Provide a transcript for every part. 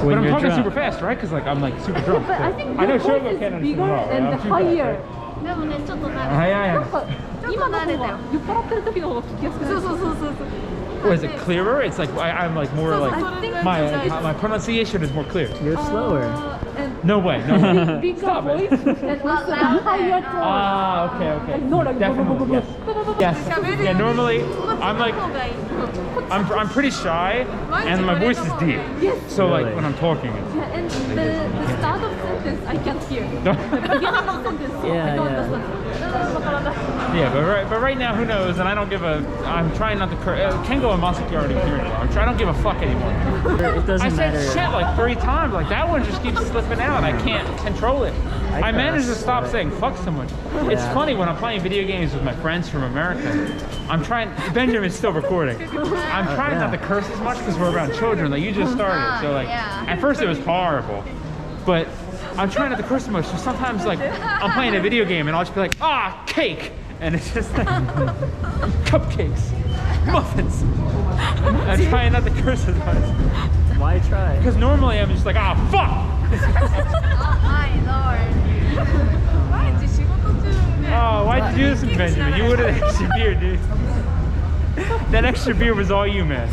When I'm you're talking drunk. super fast, right? Because like I'm like super drunk. But I think I know your voice Shogo is can't understand bigger well, right? and I'm too fast, higher. right? でもねちょっと慣れてはいはいはい。なんか今の方が酔っ払ってる時の方が聞きやすくない？そうそう。 Or is it clearer? It's like I'm like more like I think my pronunciation is more clear. You're slower. And No way, no way. bigger Stop voice it. and also a higher tone. Ah, okay. No, like Definitely, yes. Yes. Yeah, normally I'm like I'm pretty shy and my voice is deep. Yes. So like Really? when I'm talking, it's Yeah, and the start of sentence I can't hear. The beginning of sentence I Yeah, don't yeah. understand. yeah, but right now who knows? And I don't give a. I'm trying not to. Kengo and Masaki already here anymore. I don't give a fuck anymore. It doesn't I said matter. shit like 3 times. Like that one just keeps slipping out. I can't control it. I managed to cuss, stop but- saying fuck so much. It's Yeah. funny when I'm playing video games with my friends from America. I'm trying. Benjamin's still recording. I'm trying not to curse as much because we're around children. Like you just started, so like yeah. at first it was horrible, but I'm trying not to curse as much. So sometimes like I'm playing a video game and I'll just be like cake, and it's just like cupcakes, muffins. I'm trying not to curse as much Why try? because normally I'm just like fuck. Oh my lord. 毎日仕事中ね。 Oh, why'd you do this, Benjamin? You ordered an extra beer, dude. That extra beer was all you, man.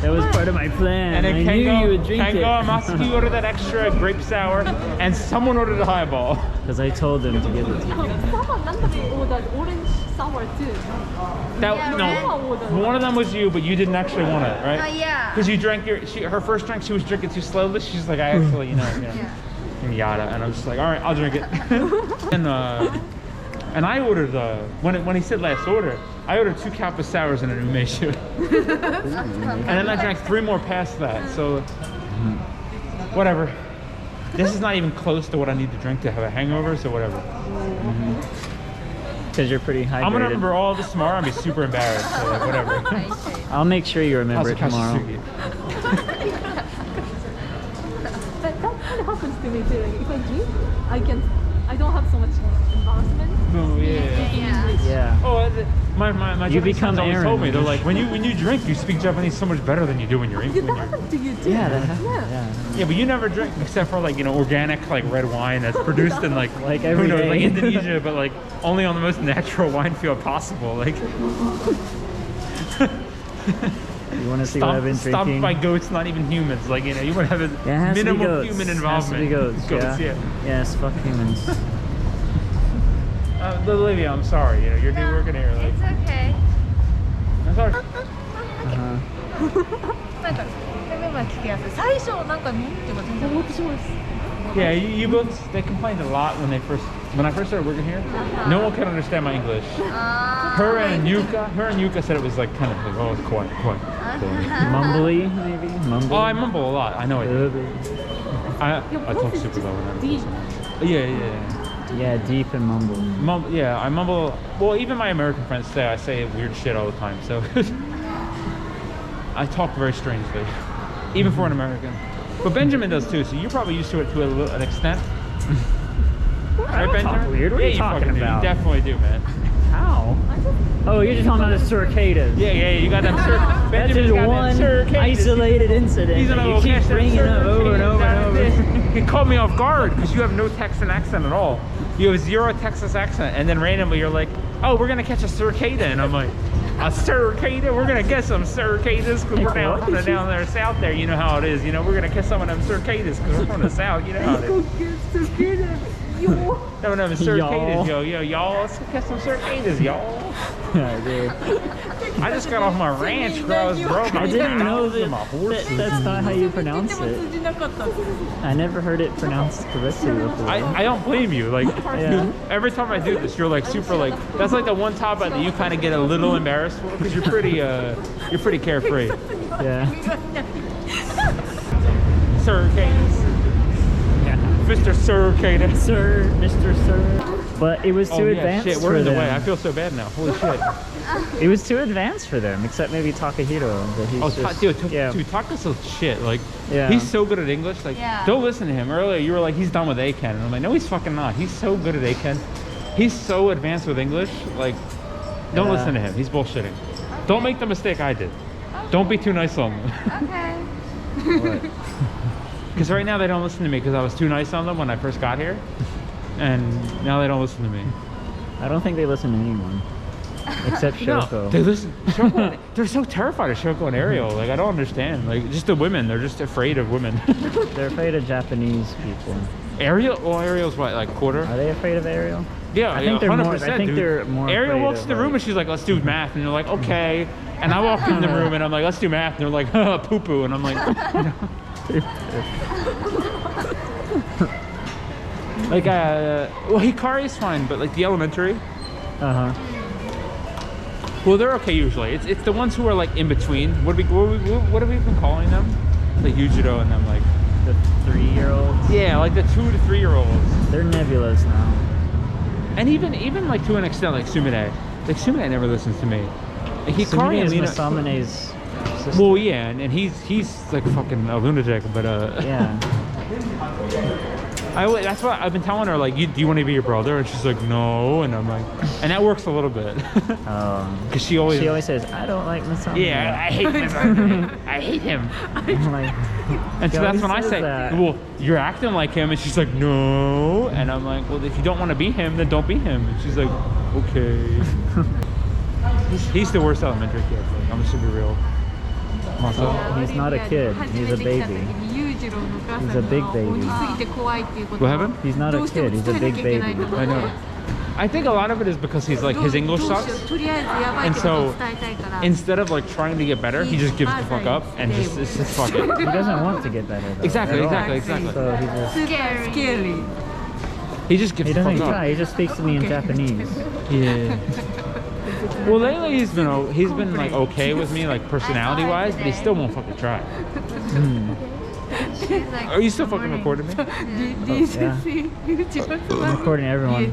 That was part of my plan. And then I knew you would drink Kengo and it. Masaki ordered that extra grape sour, and someone ordered a highball. Because I told them to give it to you. Someone randomly ordered orange sour too. That Yeah, no, right. one of them was you, but you didn't actually want it, right? Yeah. Because you drank her first drink, she was drinking too slowly. She's like, I actually, yada, and I was just like, all right, I'll drink it. and I ordered when he said last order, I ordered 2 Kappa sours and an umeshu. And then I drank 3 more past that. So whatever. This is not even close to what I need to drink to have a hangover. So whatever. Because you're pretty hydrated. I'm gonna remember all this tomorrow and be super embarrassed. So like whatever. I'll make sure you remember it tomorrow. That kind of happens to me too. Like if I drink, I don't have so much embarrassment. Oh, yeah. Yeah. Oh, my You Japanese become friends always Aaron. told me, they're like, when you drink, you speak Japanese so much better than you do when you're Did English. that happen to you too? Yeah, that happened. Yeah. Yeah, but you never drink except for like organic like red wine that's produced in like Like who every knows day. like Indonesia, but like only on the most natural wine field possible. Like You want to see what I've been stomped drinking? by goats, not even humans. Like you want to have a Yeah, it has to be minimal goats. human It has to involvement. be goats. Yeah. Yes, fuck humans. Olivia, I'm sorry. You're new working here. Like, It's okay. I'm sorry. Uh-huh. なんかでも聞きやすい。最初なんかっても全然思ってしまう。 Yeah, you both, they complained a lot when I first started working here. No one could understand my English. Her and Yuka said it was like kind of like, oh, it's quiet. So, Mumbly, maybe? Mumbly? oh, I mumble a lot. I know I do. I talk voice is super just low when I'm deep. Yeah. Yeah, deep and mumble. Yeah, I mumble. Well, even my American friends say I say weird shit all the time. So I talk very strangely, even for an American. But Benjamin does too, so you're probably used to it to an extent. I don't talk weird. What are you talking fucking about? Do. You definitely do, man. How? Oh, you're just talking about the cicadas. Yeah, you got them. That's Benjamin's just got them one cicadas. isolated incident He's that gonna you go keep catch them bringing up over and over and cicadas. over. He caught me off guard because you have no Texan accent at all. You have 0 Texas accent, and then randomly you're like, "Oh, we're gonna catch a cicada," and I'm like, "A cicada? We're gonna get some cicadas because we're down there south there. You know how it is. We're gonna catch some of them cicadas because we're from the south. You know how it is." No, cicadas, y'all. Let's catch some cicadas, y'all. Yeah, dude. I just got off my ranch where I was growing my I didn't know cows and my horses. that's not how you pronounce it. I never heard it pronounced correctly before. I don't blame you. Like Yeah. every time I do this, you're like super like. That's like the one topic that you kind of get a little embarrassed for because you're pretty carefree. Yeah. Cicadas, Yeah. Mr. Cicada. Sir, Mr. Sir. But it was too advanced shit, for we're in the them. way. I feel so bad now. Holy shit. It was too advanced for them, except maybe Takahiro. But he's Oh, just, dude, Taka's shit. Like, Yeah. he's so good at English. Like, Yeah. don't listen to him. Earlier, you were like, he's done with Aiken. And I'm like, no, he's fucking not. He's so good at Aiken. He's so advanced with English. Like, don't Yeah. listen to him. He's bullshitting. Don't make the mistake I did. Don't be too nice on him. Okay. What? Because right now they don't listen to me because I was too nice on them when I first got here. And now they don't listen to me. I don't think they listen to anyone. Except Shoko. No, they listen. Shoko, they're so terrified of Shoko and Ariel. Like, I don't understand. Like, just the women. They're just afraid of women. They're afraid of Japanese people. Ariel? Well, Ariel's what, like quarter? Are they afraid of Ariel? Yeah, I think they're 100%, more. I think dude. they're more. Ariel afraid walks of, to the room like- and she's like, let's do math. And you're like, okay. And I walk in the room and I'm like, let's do math. And they're like, poo poo. And I'm like, like, well, Hikari's fine, but like the elementary. Well, they're okay usually. It's the ones who are like in between. What have we been calling them? Like Yujiro and them, like The 3-year-olds. yeah, like the 2 to 3 year olds. They're nebulas now. And even like to an extent, like Sumire. Like Sumire never listens to me. Like Hikari Sumire and is Lina. Masamine's sister. Well, yeah, and he's like fucking a lunatic, but Yeah. that's what I've been telling her. Like, do you want to be your brother? And she's like, no. And I'm like, and that works a little bit. Because she always says, I don't like Masamune. yeah, I hate him. I hate him. I'm like, And so She that's when I always say, says that. well, you're acting like him. And she's like, no. And I'm like, well, if you don't want to be him, then don't be him. And she's like, okay. He's the worst elementary kid. Like, I'm just to be real. Also, he's not a kid. He's a baby. He's a big baby. what happened? He's not a kid. He's a big baby. I know. I think a lot of it is because he's like, his English sucks. And so instead of like trying to get better, he just gives the fuck up and just fuck it. He doesn't want to get better. Though, Exactly, at all. exactly. So he just Scary. He just gives he the doesn't fuck try. up. He just speaks to me in Japanese. Yeah. Well, lately he's been like okay with me, like personality wise, but he still won't fucking try. Are you still fucking recording me? Yeah. I'm recording everyone.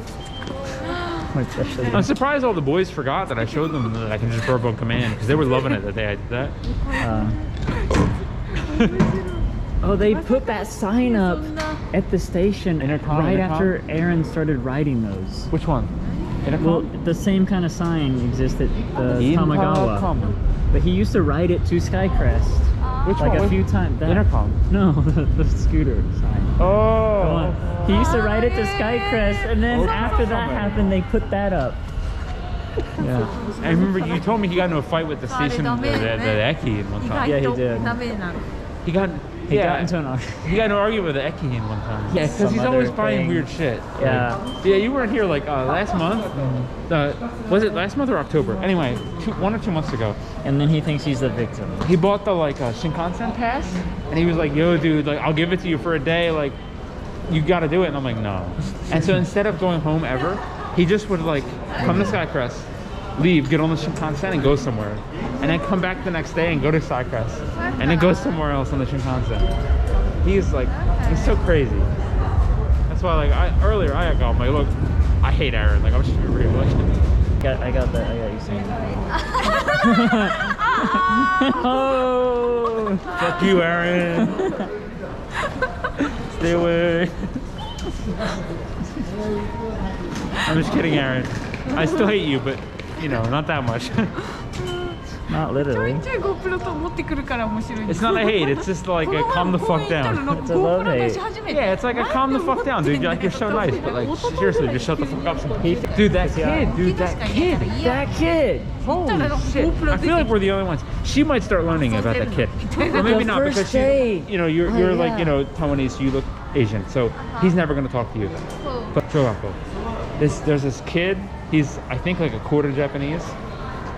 Especially. I'm surprised all the boys forgot that I showed them that I can just burp on command because they were loving it the day I did that. Oh, they put that sign up at the station Intercom, right intercom? after Aaron started riding those. Which one? Well, the same kind of sign exists at the Intercom. Tamagawa. But he used to ride it to Skycrest. Which Like one? a few times. That- Intercom. No, the scooter sign. Come Oh. on. He used to ride it to Skycrest, and then after that happened, they put that up. Yeah. I remember you told me he got into a fight with the station, the Eki one time. Yeah, he did. He got He got into an argument. He got into an argument with the Eki one time. Yeah, because Some he's always other buying thing. weird shit. Yeah. Like, yeah, you weren't here like last month. Was it last month or October? Anyway, 1 or 2 months ago. And then he thinks he's the victim. He bought the like Shinkansen pass, and he was like, "Yo, dude, like I'll give it to you for a day. Like, you got to do it." And I'm like, "No." And so instead of going home ever, he just would like come to Skycrest, leave, get on the Shinkansen, and go somewhere, and then come back the next day and go to Skycrest, and then go somewhere else on the Shinkansen. He's so crazy. That's why earlier I got him like, look, I hate Aaron. Like I'm just gonna be real. Like, I got you saying that. Oh! fuck you, Aaron. Stay away. I'm just kidding, Aaron. I still hate you, but you know, not that much. Not literally. It's not a hate. It's just like a calm the fuck down. It's a love hate. Yeah, it's like a calm the fuck down, dude. You're so nice, but like seriously, just shut the fuck up. Dude, that kid. Holy shit! I feel like we're the only ones. She might start learning about that kid, or maybe not first because day. you're like yeah. Taiwanese, so you look Asian, so he's never gonna talk to you. But there's this kid. He's I think like a quarter Japanese,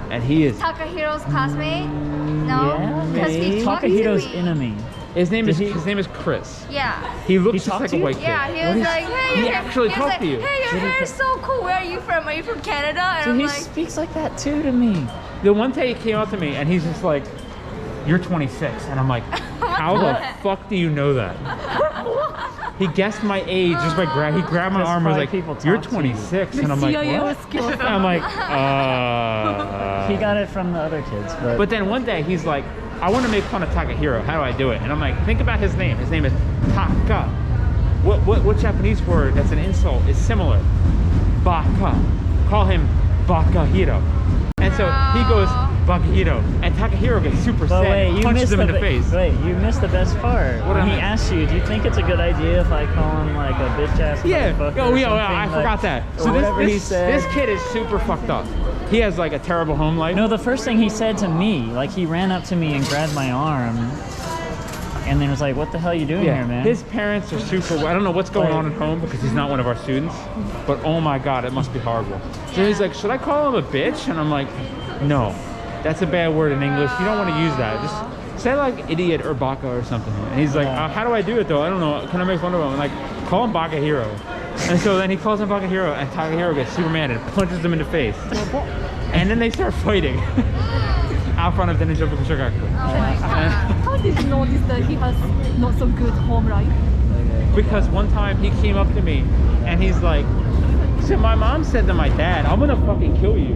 and he is. Takahiro's classmate? No, Yeah, because he maybe. talked to Takahiro's me. enemy. His name Did is Chris. Yeah. He looks He just talked like to a you? white kid. Yeah, he was like, hey, He your actually he was talked like, to you. Hey, your hair is so cool. Where are you from? Are you from Canada? And So I'm he like, speaks like that too to me. The one day he came up to me and he's just like, "You're 26," and I'm like, "How the fuck do you know that?" He guessed my age just by he grabbed my That's arm and was why like, people talk "You're to you." 26," and I'm like, "What?" And I'm like, He got it from the other kids, But then one day he's like, I want to make fun of Takahiro. How do I do it? And I'm like, think about his name. His name is Taka. What Japanese word that's an insult is similar? Baka. Call him Bakahiro. And so he goes, Bakahiro. And Takahiro gets super But sad wait, and you punches missed him in the face. Wait, you missed the best part. What When did I he miss? asked you, do you think it's a good idea if I call him like a bitch ass Yeah, motherfucker oh or yeah, something? I Like, forgot that. or whatever he this, said. this kid is super fucked up. He has like a terrible home life. No, the first thing he said to me, like he ran up to me and grabbed my arm, and then was like, "What the hell are you doing here, man?" His parents are super. I don't know what's going on at home because he's not one of our students. But oh my god, it must be horrible. So he's like, "Should I call him a bitch?" And I'm like, "No, that's a bad word in English. You don't want to use that. Just say like idiot or baka or something." And he's like, "How do I do it though? I don't know. Can I make fun of him?" I'm like, "Call him Bakahiro." And so then he calls him Bakahiro, and Takahiro gets super mad and punches him in the face. And then they start fighting out front of the Ninja Shikaku. Oh my god. How did you notice that he has not so good home life? Because one time he came up to me and he's like, "So my mom said to my dad, I'm gonna fucking kill you."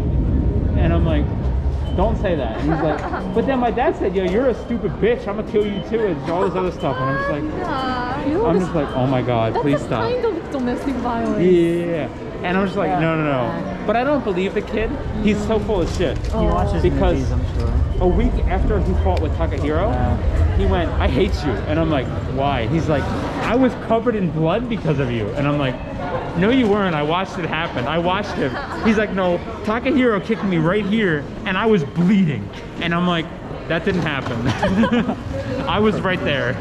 And I'm like, "Don't say that." And he's like, "But then my dad said, yo, you're a stupid bitch. I'm gonna kill you too," and all this other stuff. And I'm just like, I'm just like, oh my god, That's please a stop. kind of domestic violence. Yeah. And I'm just like, no. But I don't believe the kid. He's so full of shit. He watches Because- movies, I'm sure. A week after he fought with Takahiro, he went, "I hate you." And I'm like, "Why?" He's like, "I was covered in blood because of you." And I'm like, "No, you weren't. I watched it happen. I watched him." He's like, "No, Takahiro kicked me right here and I was bleeding." And I'm like, "That didn't happen." I was right there.